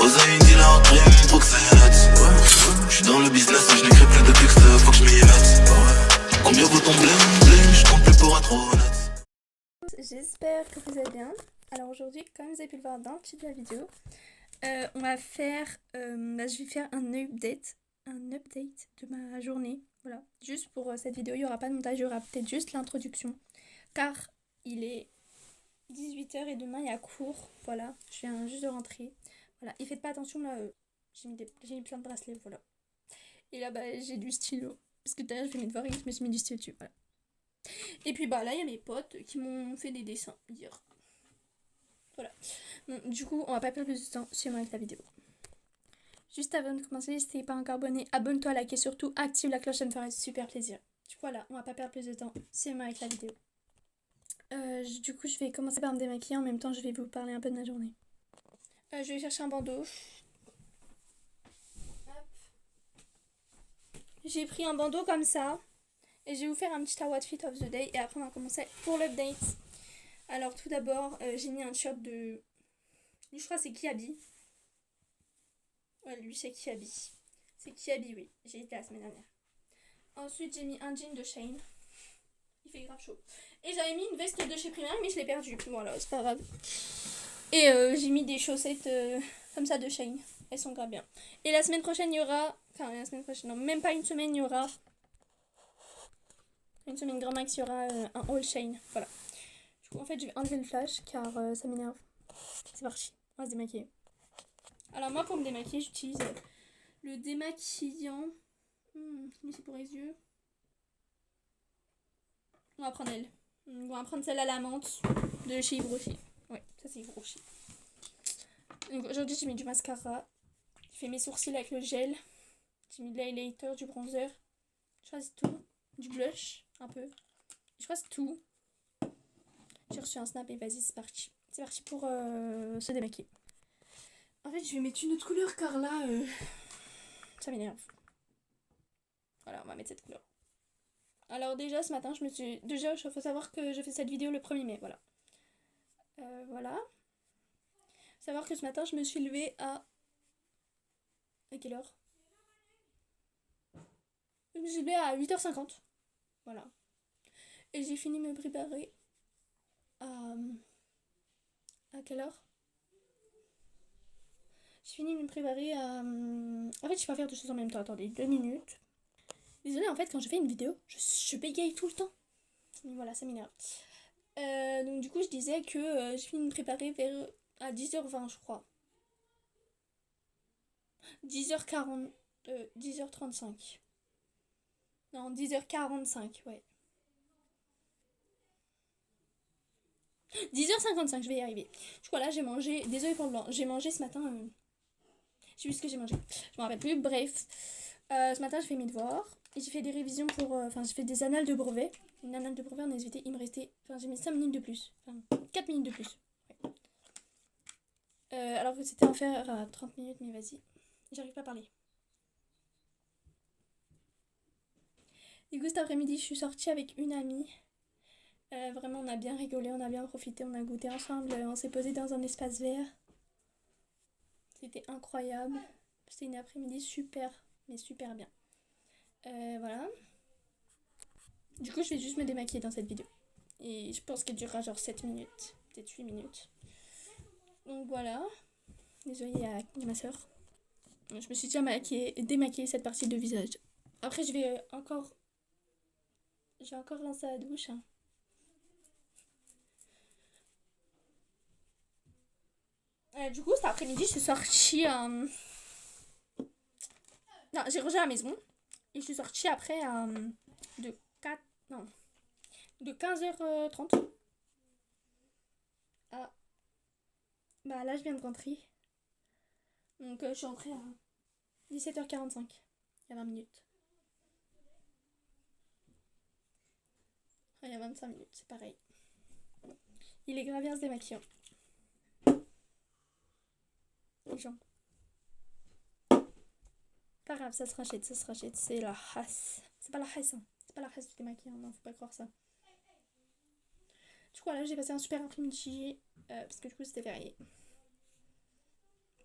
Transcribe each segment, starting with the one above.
Oseille, dit la rentrée, faut que ça y aille. Ouais, j'suis dans le business et je n'écris plus de texte, faut que je m'y mette. Ouais. Combien vaut ton blé, je compte plus pour être honnête. J'espère que vous allez bien. Alors aujourd'hui, comme vous avez pu le voir dans le titre de la vidéo, on va faire, je vais faire un update de ma journée. Voilà, juste pour cette vidéo, il n'y aura pas de montage, il y aura peut-être juste l'introduction. Car il est 18h et demain il y a cours. Voilà, je viens juste de rentrer. Voilà, et faites pas attention là, j'ai mis plein de bracelets, voilà. Et là, j'ai du stylo. Parce que d'ailleurs, je fais mes devoirs et je me suis mis du stylo dessus, voilà. Et puis là, il y a mes potes qui m'ont fait des dessins hier. Voilà. Bon, du coup, on va pas perdre plus de temps, suivez-moi avec la vidéo. Juste avant de commencer, si t'es pas encore abonné, abonne-toi, like et surtout active la cloche, ça me ferait super plaisir. Du coup, voilà, on va pas perdre plus de temps, suivez-moi avec la vidéo. Du coup, je vais commencer par me démaquiller, en même temps, je vais vous parler un peu de ma journée. Je vais chercher un bandeau. Hop. J'ai pris un bandeau comme ça. Et je vais vous faire un petit outfit of the day. Et après, on va commencer pour l'update. Alors, tout d'abord, j'ai mis un t-shirt de... Lui, je crois que c'est Kiabi. Ouais, lui, c'est Kiabi. C'est Kiabi, oui. J'ai été la semaine dernière. Ensuite, j'ai mis un jean de Shein. Il fait grave chaud. Et j'avais mis une veste de chez Primark, mais je l'ai perdue. Voilà, c'est pas grave. Et j'ai mis des chaussettes comme ça de Shein. Elles sont grave bien. Et la semaine prochaine, il y aura... Enfin, la semaine prochaine, non, même pas une semaine, il y aura... Une semaine grand max, il y aura un haul Shein. Voilà. Du coup, en fait, je vais enlever le flash car ça m'énerve. C'est parti, on va se démaquiller. Alors moi, pour me démaquiller, j'utilise le démaquillant. Mais c'est pour les yeux. On va prendre elle. On va prendre celle à la menthe de chez Yves Rocher. Ouais, ça c'est Yves Rocher. Donc aujourd'hui, j'ai mis du mascara. J'ai fait mes sourcils avec le gel. J'ai mis de l'highlighter, du bronzer. Je crois que c'est tout. Du blush, un peu. Je crois que c'est tout. J'ai reçu un snap et vas-y, c'est parti. C'est parti pour se démaquiller. En fait, je vais mettre une autre couleur car là, ça m'énerve. Voilà, on va mettre cette couleur. Alors déjà, ce matin, Déjà, il faut savoir que je fais cette vidéo le 1er mai, voilà. Voilà. Savoir que ce matin, je me suis levée à... À quelle heure? Je me suis levée à 8h50. Voilà. Et j'ai fini de me préparer à... À quelle heure? J'ai fini de me préparer à... En fait, je vais pas faire deux choses en même temps. Attendez, 2 minutes. Désolée, en fait, quand je fais une vidéo, je bégaye tout le temps. Voilà, ça m'énerve. Donc du coup, je disais que j'ai fini de me préparer vers... à 10h20, je crois. 10h40... 10h35. Non, 10h45, ouais. 10h55, je vais y arriver. Du coup, là, j'ai mangé... Désolée pour le blanc. J'ai mangé ce matin... Je sais plus ce que j'ai mangé. Je me rappelle plus. Bref. Ce matin, j'ai fait mes devoirs. Et j'ai fait des révisions pour... Enfin, j'ai fait des annales de brevet. Une annale de brevet en SVT. Il me restait... Enfin, j'ai mis 5 minutes de plus. Enfin, 4 minutes de plus. Ouais. Alors que c'était en faire à 30 minutes, mais vas-y. J'arrive pas à parler. Du coup, cet après-midi, je suis sortie avec une amie. Vraiment, on a bien rigolé, on a bien profité, on a goûté ensemble. On s'est posé dans un espace vert. C'était incroyable. C'était une après-midi super, mais super bien. Voilà. Du coup, je vais juste me démaquiller dans cette vidéo. Et je pense qu'elle durera genre 7 minutes. Peut-être 8 minutes. Donc voilà. Désolée, il y a ma soeur. Je me suis déjà démaquillée cette partie de visage. Après, je vais encore lancer la douche. Hein. Du coup, cet après-midi, je suis sortie... Non, j'ai rangé à la maison. Et je suis sortie après de 15h30. Ah. Là, je viens de rentrer. Donc, je suis rentrée à 17h45. Il y a 20 minutes. Il y a 25 minutes, c'est pareil. Il est grave bien se démaquillant. Les gens. Pas grave, ça se rachète. C'est la race. C'est pas la race, hein. C'est pas la race du démaquillant, non, faut pas croire ça. Du coup, là, j'ai passé un super après-midi. Parce que du coup, c'était férié.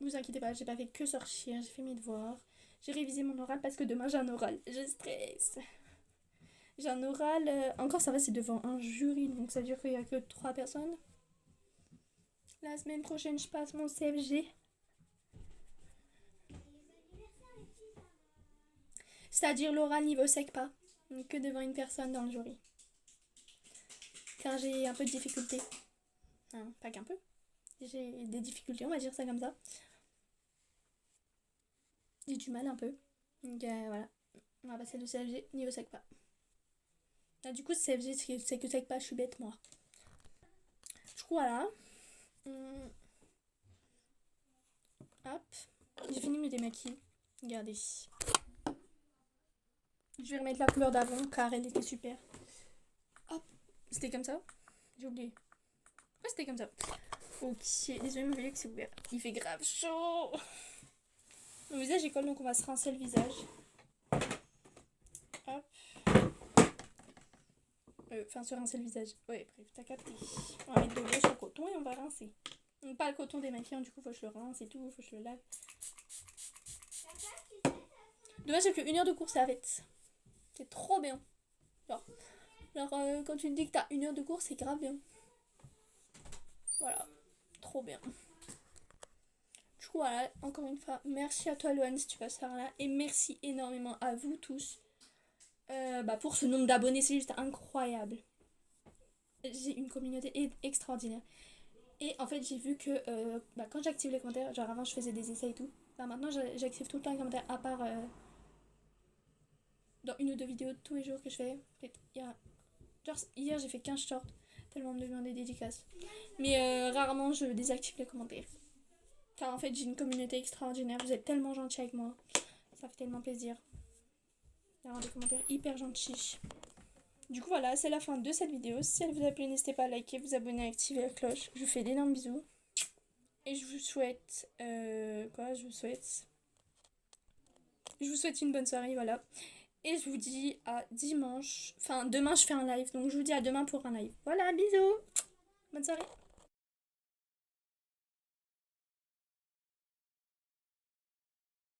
vous inquiétez pas, j'ai pas fait que sortir, j'ai fait mes devoirs. J'ai révisé mon oral parce que demain j'ai un oral. Je stresse. J'ai un oral, encore ça va, c'est devant un jury, donc ça veut dire qu'il y a que 3 personnes. La semaine prochaine, je passe mon CFG. C'est-à-dire l'oral niveau SECPA, donc que devant une personne dans le jury. Car j'ai un peu de difficultés. Hein, pas qu'un peu. J'ai des difficultés, on va dire ça comme ça. J'ai du mal un peu. Donc voilà. On va passer le CFG niveau SECPA. Là, du coup, CFG, c'est que SECPA, je suis bête, moi. Du coup, voilà. Hop. J'ai fini de me démaquiller. Regardez. Je vais remettre la couleur d'avant car elle était super. Hop. C'était comme ça. J'ai oublié. Ouais, c'était comme ça. Ok. Désolé, mais voyez que c'est ouvert. Il fait grave chaud. Mon visage est colle, donc on va se rincer le visage. Hop. Enfin, se rincer le visage. Ouais, bref, t'as capté. On va mettre de l'eau sur le coton et on va rincer. Donc, pas le coton démaquillant, du coup, faut que je le rince et tout, faut que je le lave. Dommage, j'ai plus 1 heure de course avec. C'est trop bien. Genre quand tu te dis que t'as 1 heure de cours, c'est grave bien. Voilà, trop bien. Du coup, voilà, encore une fois, merci à toi, Loane, si tu passes par là. Et merci énormément à vous tous pour ce nombre d'abonnés, c'est juste incroyable. J'ai une communauté extraordinaire. Et en fait, j'ai vu que quand j'active les commentaires, genre avant je faisais des essais et tout, maintenant j'active tout le temps les commentaires, à part dans 1 ou 2 vidéos tous les jours que je fais. Genre hier j'ai fait 15 shorts, tellement on me demande des dédicaces. Mais rarement je désactive les commentaires. Car en fait j'ai une communauté extraordinaire, vous êtes tellement gentils avec moi, ça fait tellement plaisir d'avoir des commentaires hyper gentils. Du coup voilà, c'est la fin de cette vidéo. Si elle vous a plu, n'hésitez pas à liker, vous abonner, activer la cloche. Je vous fais d'énormes bisous. Et je vous souhaite... Je vous souhaite une bonne soirée, voilà. Et je vous dis à dimanche. Enfin, demain je fais un live, donc je vous dis à demain pour un live. Voilà, bisous. Bonne soirée.